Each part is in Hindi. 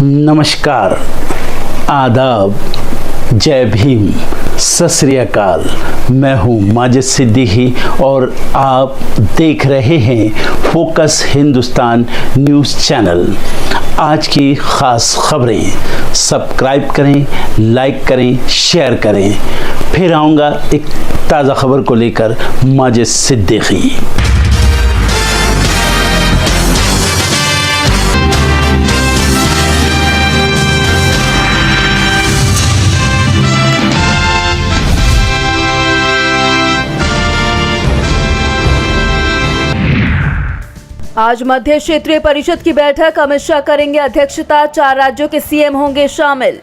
नमस्कार, आदाब, जय भीम, सत श्री अकाल। मैं हूँ माजिद सिद्दीकी और आप देख रहे हैं फोकस हिंदुस्तान न्यूज़ चैनल। आज की ख़ास खबरें सब्सक्राइब करें, लाइक करें, शेयर करें। फिर आऊँगा एक ताज़ा खबर को लेकर माजिद सिद्दीकी। आज मध्य क्षेत्रीय परिषद की बैठक, अमित शाह करेंगे अध्यक्षता। 4 राज्यों के सीएम होंगे शामिल।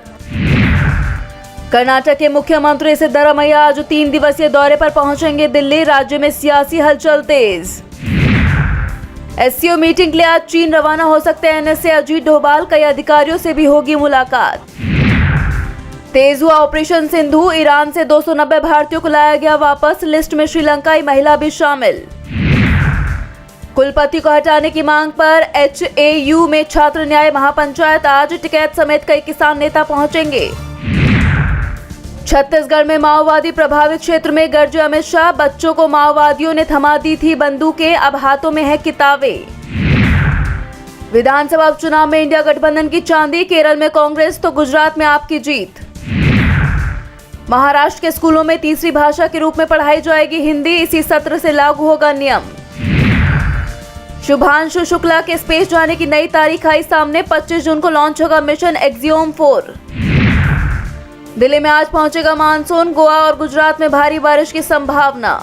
कर्नाटक के मुख्यमंत्री सिद्धरामैया आज 3 दिवसीय दौरे पर पहुंचेंगे दिल्ली। राज्य में सियासी हलचल तेज। एससीओ मीटिंग के लिए आज चीन रवाना हो सकते हैं एनएसए अजीत डोभाल। कई अधिकारियों से भी होगी मुलाकात। तेज हुआ ऑपरेशन सिंधु, ईरान से 290 भारतीयों को लाया गया वापस। लिस्ट में श्रीलंकाई महिला भी शामिल। कुलपति को हटाने की मांग पर एचएयू में छात्र न्याय महापंचायत। आज टिकैत समेत कई किसान नेता पहुंचेंगे। छत्तीसगढ़ में माओवादी प्रभावित क्षेत्र में गरजे अमित शाह। बच्चों को माओवादियों ने थमा दी थी बंदूकें, अब हाथों में है किताबें। विधानसभा उपचुनाव में इंडिया गठबंधन की चांदी। केरल में कांग्रेस तो गुजरात में आप की जीत। महाराष्ट्र के स्कूलों में तीसरी भाषा के रूप में पढ़ाई जाएगी हिंदी। इसी सत्र से लागू होगा नियम। शुभांशु शुक्ला के स्पेस जाने की नई तारीख आई सामने। 25 जून को लॉन्च होगा मिशन एक्सियोम 4। दिल्ली में आज पहुंचेगा मानसून। गोवा और गुजरात में भारी बारिश की संभावना।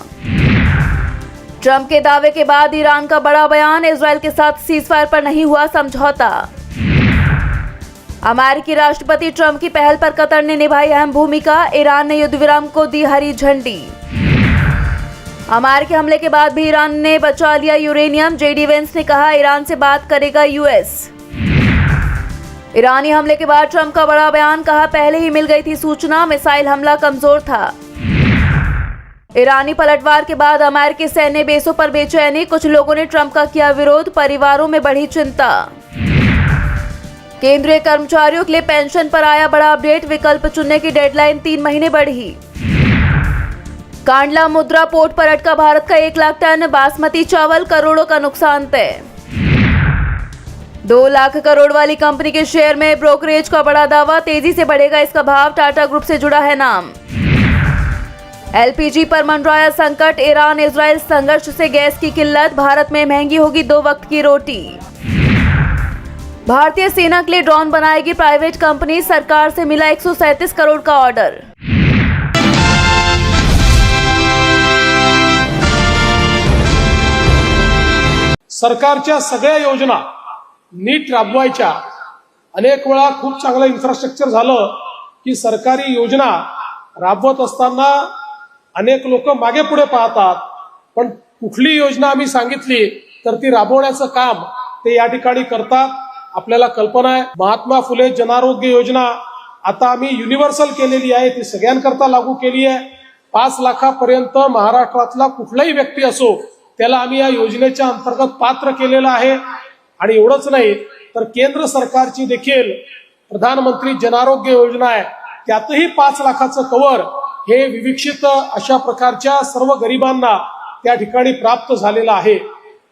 ट्रंप के दावे के बाद ईरान का बड़ा बयान। इजरायल के साथ सीजफायर पर नहीं हुआ समझौता। अमेरिकी राष्ट्रपति ट्रंप की पहल पर कतर ने निभाई अहम भूमिका। ईरान ने युद्ध विराम को दी हरी झंडी। अमेरिकी हमले के बाद भी ईरान ने बचा लिया यूरेनियम। जेडी वेंस ने कहा ईरान से बात करेगा यूएस। ईरानी हमले के बाद ट्रंप का बड़ा बयान। कहा पहले ही मिल गई थी सूचना, मिसाइल हमला कमजोर था। ईरानी पलटवार के बाद अमेरिकी सैन्य बेसों पर बेचैनी। कुछ लोगों ने ट्रंप का किया विरोध, परिवारों में बढ़ी चिंता। केंद्रीय कर्मचारियों के लिए पेंशन पर आया बड़ा अपडेट। विकल्प चुनने की डेडलाइन 3 महीने बढ़ी। कांडला मुद्रा पोर्ट पर अटका भारत का 1 लाख टन बासमती चावल, करोड़ों का नुकसान तय। 2 लाख करोड़ वाली कंपनी के शेयर में ब्रोकरेज का बड़ा दावा। तेजी से बढ़ेगा इसका भाव। टाटा ग्रुप से जुड़ा है नाम। एलपीजी पर मंडराया संकट। ईरान इजराइल संघर्ष से गैस की किल्लत। भारत में महंगी होगी 2 वक्त की रोटी। भारतीय सेना के लिए ड्रोन बनाएगी प्राइवेट कंपनी। सरकार से मिला 137 करोड़ का ऑर्डर। सरकारच्या सगळ्या योजना नीट राबवायच्या। अनेक वेळा खूप चांगलं इन्फ्रास्ट्रक्चर झालं की सरकारी योजना राबवत असताना अनेक लोक मागे पुढे पाहतात, पण कुठली योजना आम्ही सांगितली तर ती राबवण्याचं काम ते या ठिकाणी करतात। आपल्याला कल्पना आहे, महात्मा फुले जनारोग्य योजना आता आम्ही युनिव्हर्सल केलेली आहे, ती सगळ्यांकरता लागू केली आहे। 5 लाखापर्यंत महाराष्ट्रातला कुठलाही व्यक्ती असो त्याला आम्ही या योजनेच्या अंतर्गत पात्र केलेलं आहे। आणि एवढंच नाही तर केंद्र सरकारची देखील प्रधानमंत्री जनारोग्य योजना आहे, त्यातही 5 लाखाचं कव्हर हे विविक्षित अशा प्रकारच्या सर्व गरिबांना त्या ठिकाणी प्राप्त झालेलं आहे।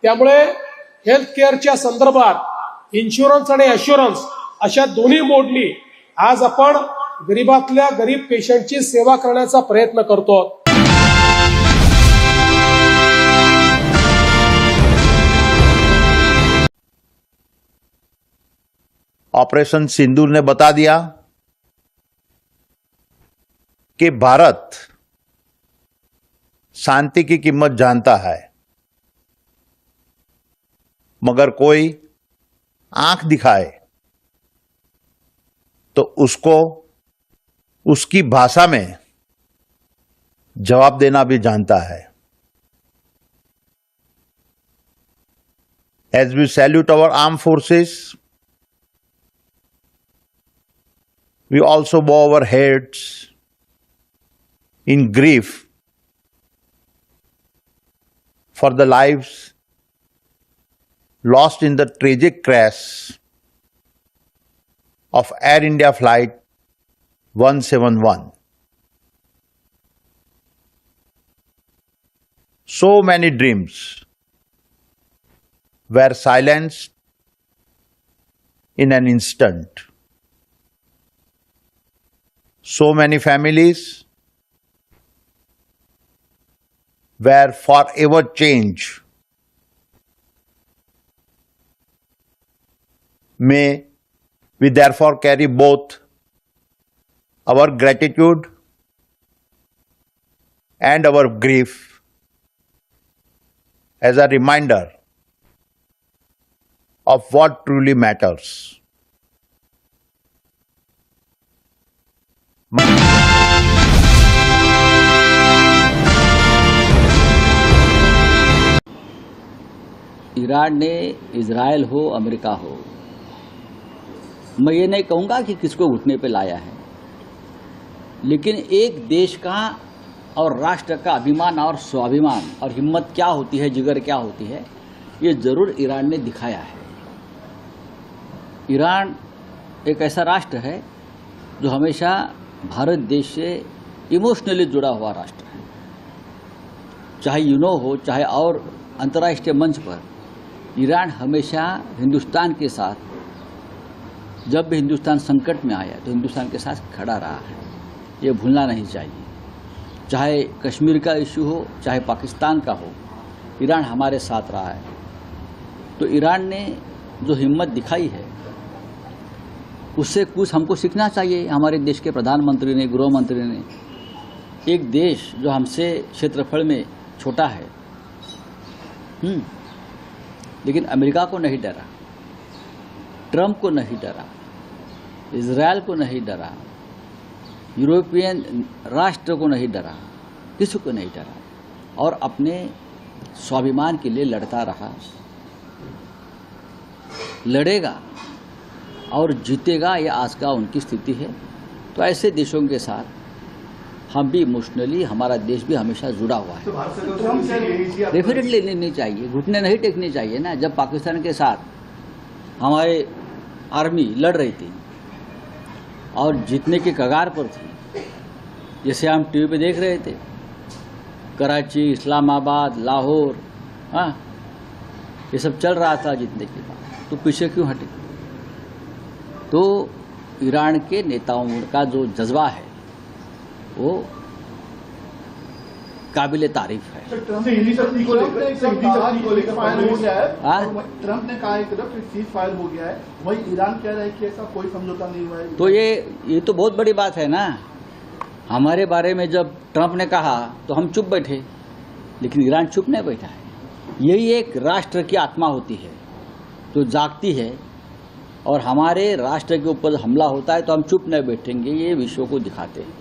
त्यामुळे हेल्थ केअरच्या संदर्भात इन्शुरन्स आणि ॲश्युरन्स अशा दोन्ही मोडनी आज आपण गरिबातल्या गरीब पेशंटची सेवा करण्याचा प्रयत्न करतो। ऑपरेशन सिंदूर ने बता दिया कि भारत शांति की कीमत जानता है, मगर कोई आंख दिखाए तो उसको उसकी भाषा में जवाब देना भी जानता है। As we salute our armed forces, we also bow our heads in grief for the lives lost in the tragic crash of Air India Flight 171. So many dreams were silenced in an instant. So many families were forever changed. May we therefore carry both our gratitude and our grief as a reminder of what truly matters. Iran ने इज़राइल हो अमेरिका हो, मैं ये नहीं कहूँगा कि किसको घुटने पे लाया है, लेकिन एक देश का और राष्ट्र का अभिमान और स्वाभिमान और हिम्मत क्या होती है, जिगर क्या होती है, ये ज़रूर ईरान ने दिखाया है। ईरान एक ऐसा राष्ट्र है जो हमेशा भारत देश से इमोशनली जुड़ा हुआ राष्ट्र है। चाहे यूनो हो, चाहे और अंतर्राष्ट्रीय मंच पर ईरान हमेशा हिंदुस्तान के साथ, जब भी हिंदुस्तान संकट में आया तो हिंदुस्तान के साथ खड़ा रहा है, ये भूलना नहीं चाहिए। चाहे कश्मीर का इशू हो, चाहे पाकिस्तान का हो, ईरान हमारे साथ रहा है। तो ईरान ने जो हिम्मत दिखाई है उससे कुछ हमको सीखना चाहिए। हमारे देश के प्रधानमंत्री ने, गृह मंत्री ने, एक देश जो हमसे क्षेत्रफल में छोटा है, लेकिन अमेरिका को नहीं डरा, ट्रंप को नहीं डरा, इजराइल को नहीं डरा, यूरोपियन राष्ट्र को नहीं डरा, किसी को नहीं डरा, और अपने स्वाभिमान के लिए लड़ता रहा, लड़ेगा और जीतेगा, ये आज का उनकी स्थिति है। तो ऐसे देशों के साथ हम भी इमोशनली, हमारा देश भी हमेशा जुड़ा हुआ है। डेफिनेटली लेनी चाहिए, घुटने नहीं टेकने चाहिए ना। जब पाकिस्तान के साथ हमारे आर्मी लड़ रही थी और जीतने के कगार पर थी, जैसे हम टीवी पे देख रहे थे, कराची, इस्लामाबाद, लाहौर, हाँ, ये सब चल रहा था जीतने के बाद, तो पीछे क्यों हटे? तो ईरान के नेताओं का जो जज्बा है वो काबिले तारीफ है। ट्रंप ने कहा एक तरफ सीज फायर हो गया है, वही ईरान कह रहा है कि ऐसा कोई समझौता नहीं हुआ है। तो ये तो बहुत बड़ी बात है ना। हमारे बारे में जब ट्रंप ने कहा तो हम चुप बैठे, लेकिन ईरान चुप नहीं बैठा है। यही एक राष्ट्र की आत्मा होती है जो जागती है, और हमारे राष्ट्र के ऊपर हमला होता है तो हम चुप नहीं बैठेंगे, ये विश्व को दिखाते हैं।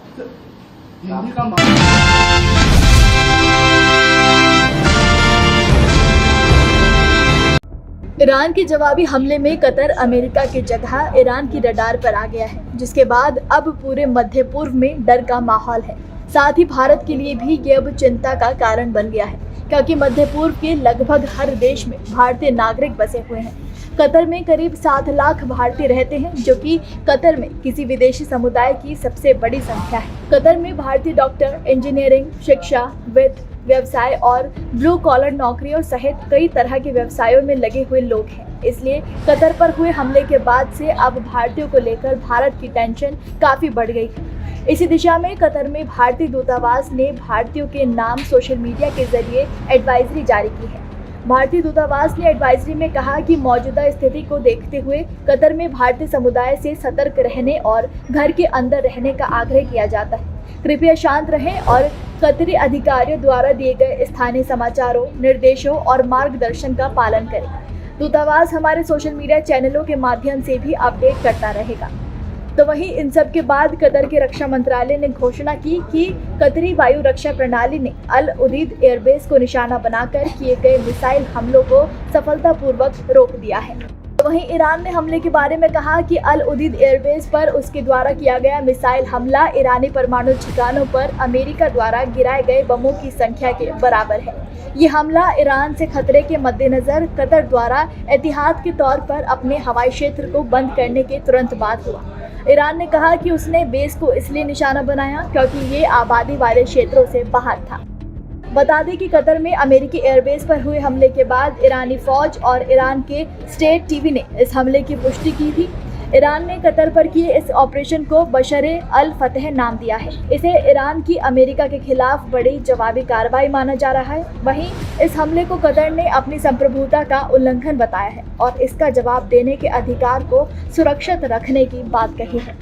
ईरान के जवाबी हमले में कतर अमेरिका की जगह ईरान की रडार पर आ गया है, जिसके बाद अब पूरे मध्य पूर्व में डर का माहौल है। साथ ही भारत के लिए भी ये अब चिंता का कारण बन गया है, क्योंकि मध्य पूर्व के लगभग हर देश में भारतीय नागरिक बसे हुए हैं। कतर में करीब 7 लाख भारतीय रहते हैं, जो कि कतर में किसी विदेशी समुदाय की सबसे बड़ी संख्या है। कतर में भारतीय डॉक्टर, इंजीनियरिंग, शिक्षा, वित्त, व्यवसाय और ब्लू कॉलर नौकरियों सहित कई तरह के व्यवसायों में लगे हुए लोग हैं। इसलिए कतर पर हुए हमले के बाद से अब भारतीयों को लेकर भारत की टेंशन काफी बढ़ गई है। इसी दिशा में कतर में भारतीय दूतावास ने भारतीयों के नाम सोशल मीडिया के जरिए एडवाइजरी जारी की है। भारतीय दूतावास ने एडवाइजरी में कहा कि मौजूदा स्थिति को देखते हुए कतर में भारतीय समुदाय से सतर्क रहने और घर के अंदर रहने का आग्रह किया जाता है। कृपया शांत रहें और कतरी अधिकारियों द्वारा दिए गए स्थानीय समाचारों, निर्देशों और मार्गदर्शन का पालन करें। दूतावास हमारे सोशल मीडिया चैनलों के माध्यम से भी अपडेट करता रहेगा। तो वहीं इन सब के बाद कतर के रक्षा मंत्रालय ने घोषणा की कि कतरी वायु रक्षा प्रणाली ने अल उदीद एयरबेस को निशाना बनाकर किए गए मिसाइल हमलों को सफलतापूर्वक रोक दिया है। वहीं ईरान ने हमले के बारे में कहा कि अल उदीद एयरबेस पर उसके द्वारा किया गया मिसाइल हमला ईरानी परमाणु ठिकानों पर अमेरिका द्वारा गिराए गए बमों की संख्या के बराबर है। ये हमला ईरान से खतरे के मद्देनजर कतर द्वारा एहतियात के तौर पर अपने हवाई क्षेत्र को बंद करने के तुरंत बाद हुआ। ईरान ने कहा कि उसने बेस को इसलिए निशाना बनाया क्योंकि ये आबादी वाले क्षेत्रों से बाहर था। बता दें कि कतर में अमेरिकी एयरबेस पर हुए हमले के बाद ईरानी फौज और ईरान के स्टेट टीवी ने इस हमले की पुष्टि की थी। ईरान ने कतर पर किए इस ऑपरेशन को बशरे अल फतह नाम दिया है। इसे ईरान की अमेरिका के खिलाफ बड़ी जवाबी कार्रवाई माना जा रहा है। वहीं इस हमले को कतर ने अपनी संप्रभुता का उल्लंघन बताया है और इसका जवाब देने के अधिकार को सुरक्षित रखने की बात कही है।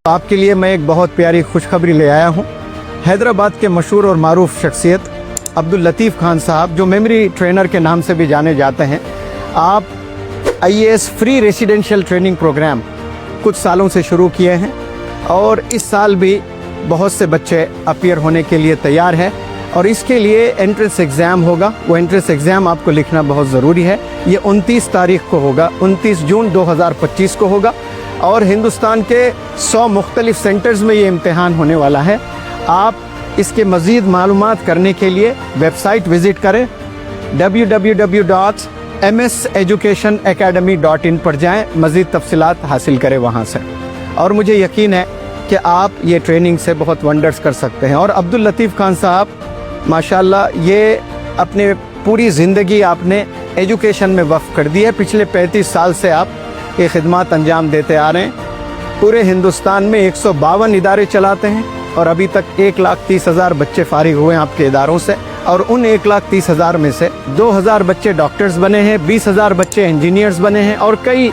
आपके लिए मैं एक बहुत प्यारी खुशखबरी ले आया हूँ। हैदराबाद के मशहूर और मारूफ शख्सियत अब्दुल लतीफ़ खान साहब, जो मेमोरी ट्रेनर के नाम से भी जाने जाते हैं, आप IAS free residential training programme कुछ सालों से शुरू किए हैं और इस साल भी बहुत से बच्चे अपीयर होने के लिए तैयार हैं और इसके लिए एंट्रेंस एग्ज़ाम होगा। वो एंट्रेंस एग्ज़ाम आपको लिखना बहुत ज़रूरी है। ये 29 तारीख को होगा, 29 जून 2025 को होगा और हिंदुस्तान के 100 मुख्तलिफ सेंटर्स में ये इम्तिहान होने वाला है। आप इसके मज़ीद मालूमात करने के लिए वेबसाइट विज़िट करें, www.mseducationacademy.in पर जाएं, मज़ीद तफसीलात हासिल करें वहाँ से। और मुझे यकीन है कि आप ये ट्रेनिंग से बहुत वंडर्स कर सकते हैं। और अब्दुल लतीफ़ खान साहब माशाल्लाह, ये अपने पूरी ज़िंदगी आपने एजुकेशन में वक्फ कर दी है। पिछले 35 साल से आप ये खिदमत अंजाम देते आ रहे हैं। पूरे हिंदुस्तान में 152 इदारे चलाते हैं और अभी तक 1,30,000 बच्चे फारिग हुए हैं आपके इदारों से और उन 1,30,000 में से 2,000 बच्चे डॉक्टर्स बने हैं, 20,000 बच्चे इंजीनियर्स बने हैं और कई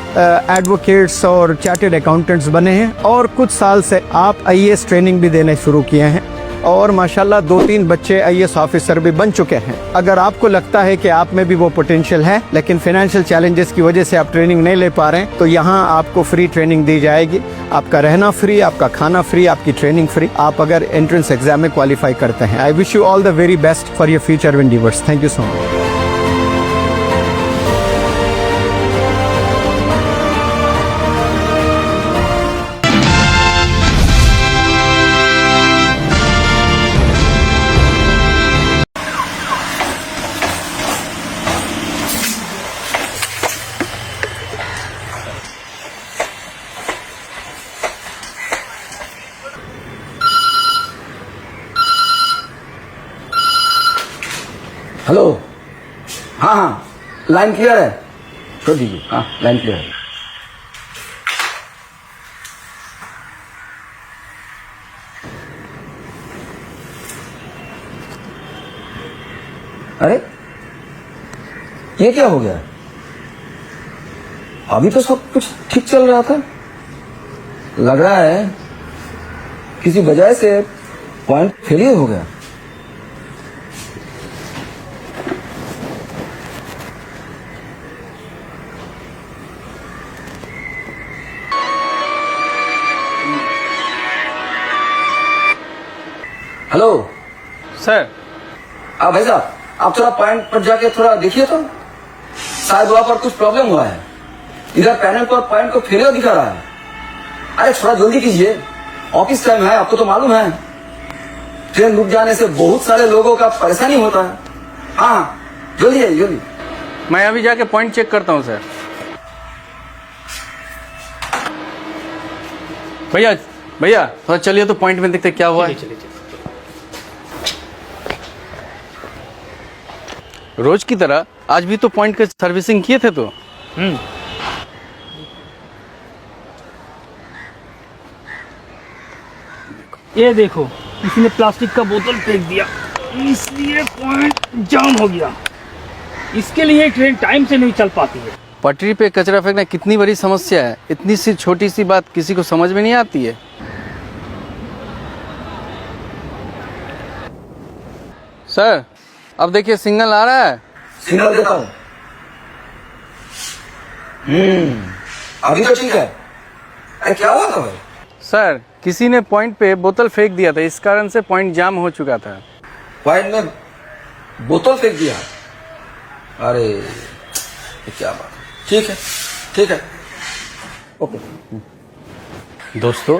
एडवोकेट्स और चार्टर्ड अकाउंटेंट्स बने हैं। और कुछ साल से आप IAS ट्रेनिंग भी देने शुरू किए हैं और माशाल्लाह 2-3 बच्चे IAS ऑफिसर भी बन चुके हैं। अगर आपको लगता है कि आप में भी वो पोटेंशियल है लेकिन फाइनेंशियल चैलेंजेस की वजह से आप ट्रेनिंग नहीं ले पा रहे हैं, तो यहाँ आपको फ्री ट्रेनिंग दी जाएगी। आपका रहना फ्री, आपका खाना फ्री, आपकी ट्रेनिंग फ्री, आप अगर एंट्रेंस एग्जाम में क्वालिफाई करते हैं। I wish you all the very best for your future endeavours. Thank you so much. Hello, हाँ, लाइन क्लियर है, छोड़ दीजिए। हाँ, लाइन क्लियर है। अरे ये क्या हो गया? अभी तो सब कुछ ठीक चल रहा था। लग रहा है किसी वजह से पॉइंट फेलियर हो गया। Hello sir. भाई साहब, आप थोड़ा पॉइंट पर जाके थोड़ा देखिए तो, शायद वहां पर कुछ प्रॉब्लम हुआ है। इधर पैनल पर पॉइंट को फेलियर दिखा रहा है। अरे थोड़ा जल्दी कीजिए, ऑफिस टाइम है, आपको तो मालूम है। ट्रेन रुक जाने से बहुत सारे लोगों का परेशानी होता है। हाँ, जल्दी है, जल्दी। मैं अभी जाके पॉइंट चेक करता हूँ सर। भैया थोड़ा चलिए तो पॉइंट में देखते क्या हुआ है। रोज की तरह आज भी तो पॉइंट का सर्विसिंग किए थे तो। ये देखो, किसी ने प्लास्टिक का बोतल फेंक दिया, इसलिए पॉइंट जाम हो गया। इसके लिए ट्रेन टाइम से नहीं चल पाती है। पटरी पे कचरा फेंकना कितनी बड़ी समस्या है। इतनी सी छोटी सी बात किसी को समझ में नहीं आती है। सर, अब देखिए सिग्नल आ रहा है। सिग्नल देता हूँ। अभी तो ठीक है। अरे क्या हुआ था भाई? सर, किसी ने पॉइंट पे बोतल फेंक दिया था, इस कारण से पॉइंट जाम हो चुका था। पॉइंट में बोतल फेंक दिया। अरे ये क्या बात है। ठीक है ओके। दोस्तों,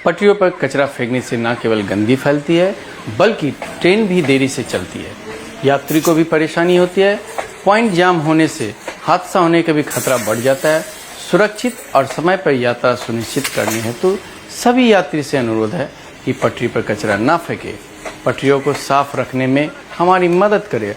पटरियों पर कचरा फेंकने से न केवल गंदगी फैलती है बल्कि ट्रेन भी देरी से चलती है, यात्री को भी परेशानी होती है, पॉइंट जाम होने से हादसा होने का भी खतरा बढ़ जाता है। सुरक्षित और समय पर यात्रा सुनिश्चित करने हेतु सभी यात्री से अनुरोध है कि पटरी पर कचरा ना फेंके, पटरियों को साफ रखने में हमारी मदद करें।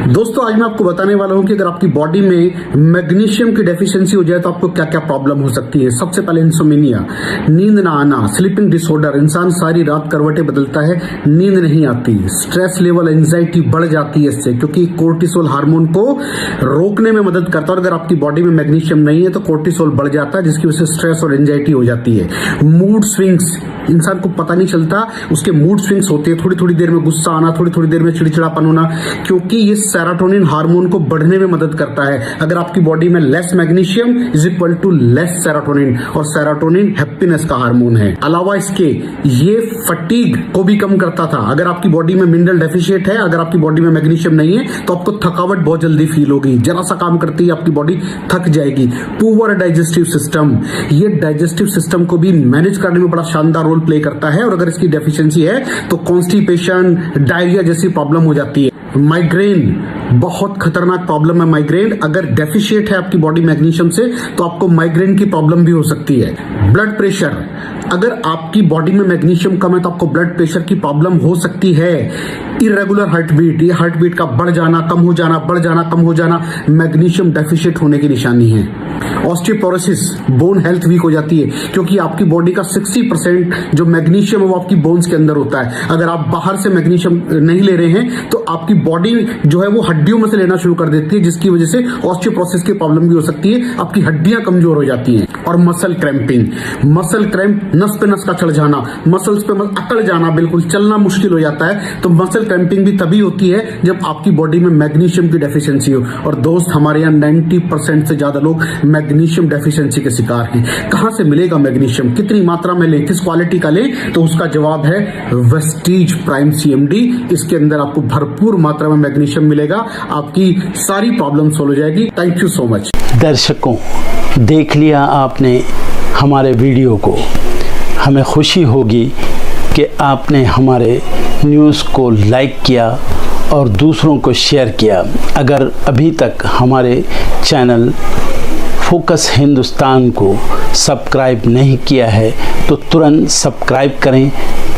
दोस्तों, आज मैं आपको बताने वाला हूं कि अगर आपकी बॉडी में मैग्नीशियम की डेफिशिएंसी हो जाए तो आपको क्या क्या प्रॉब्लम हो सकती है। सबसे पहले इंसोमिनिया, नींद ना आना, स्लीपिंग डिसऑर्डर, इंसान सारी रात करवटें बदलता है, नींद नहीं आती, स्ट्रेस लेवल, एंजाइटी बढ़ जाती है इससे, क्योंकि कोर्टिसोल हार्मोन को रोकने में मदद करता है। और अगर आपकी बॉडी में मैग्नीशियम नहीं है तो कोर्टिसोल बढ़ जाता है, जिसकी वजह से स्ट्रेस और एंजाइटी हो जाती है। मूड स्विंग्स, इंसान को पता नहीं चलता उसके मूड स्विंग्स होते हैं, थोड़ी थोड़ी देर में गुस्सा आना, थोड़ी थोड़ी देर में चिड़चिड़ापन होना, क्योंकि ये सेरोटोनिन हार्मोन को बढ़ने में मदद करता है। अगर आपकी बॉडी में less magnesium is equal to less serotonin, और सेरोटोनिन हैप्पीनेस का हार्मोन है। अलावा इसके ये फटीग को भी कम करता था। अगर आपकी बॉडी में मिनरल डेफिशिएट है, अगर आपकी बॉडी में मैग्नीशियम नहीं है तो आपको थकावट बहुत जल्दी फील होगी, जरा सा काम करती है आपकी बॉडी थक जाएगी। पुअर डाइजेस्टिव सिस्टम, ये डाइजेस्टिव सिस्टम को भी मैनेज करने में बड़ा शानदार रोल प्ले करता है, और अगर इसकी डेफिशिएंसी है तो कॉन्स्टिपेशन, डायरिया जैसी प्रॉब्लम हो जाती है। माइग्रेन, बहुत खतरनाक प्रॉब्लम है माइग्रेन। अगर डेफिशिएट है आपकी बॉडी मैग्नीशियम से तो आपको माइग्रेन की प्रॉब्लम भी हो सकती है। ब्लड प्रेशर, अगर आपकी बॉडी में मैग्नीशियम कम है तो आपको ब्लड प्रेशर की प्रॉब्लम हो सकती है। इरेगुलर हार्ट बीट, ये हार्ट बीट का बढ़ जाना, कम हो जाना, बढ़ जाना, कम हो जाना, मैग्नीशियम डेफिशिएट होने की निशानी है। ऑस्टियोपोरोसिस, बोन हेल्थ वीक हो जाती है, क्योंकि आपकी बॉडी का 60% जो मैग्नीशियम है वो आपकी बोन्स के अंदर होता है। अगर आप बाहर से मैग्नीशियम नहीं ले रहे हैं तो आपकी बॉडी जो है वो हड्डियों में से लेना शुरू कर देती है, जिसकी वजह से ऑस्टियोपोरोसिस की प्रॉब्लम भी हो सकती है, आपकी हड्डियां कमजोर हो जाती हैं। और मसल क्रैम्पिंग, मसल क्रैम्प, नस पे नस का चढ़ जाना, मसल्स पे अकड़ जाना, बिल्कुल चलना मुश्किल हो जाता है। तो मसल क्रैम्पिंग भी तभी होती है जब आपकी बॉडी में मैग्नीशियम की डेफिशिएंसी हो। और दोस्त, हमारे यहाँ 90% से ज्यादा लोग मैग्नीशियम डेफिशिएंसी के शिकार हैं। कहां से मिलेगा मैग्नीशियम, कितनी मात्रा में लें, किस क्वालिटी का लें? तो उसका जवाब है वेस्टीज प्राइम CMD। इसके अंदर आपको भरपूर मात्रा में मैग्नीशियम मिलेगा, आपकी सारी प्रॉब्लम सॉल्व हो जाएगी। Thank you so much. दर्शकों, देख लिया आपने हमारे वीडियो को। हमें खुशी होगी कि आपने हमारे न्यूज़ को लाइक किया और दूसरों को शेयर किया। अगर अभी तक हमारे चैनल फोकस हिंदुस्तान को सब्सक्राइब नहीं किया है तो तुरंत सब्सक्राइब करें,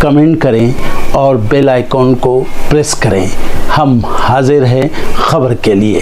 कमेंट करें और बेल आइकॉन को प्रेस करें। हम हाजिर हैं खबर के लिए।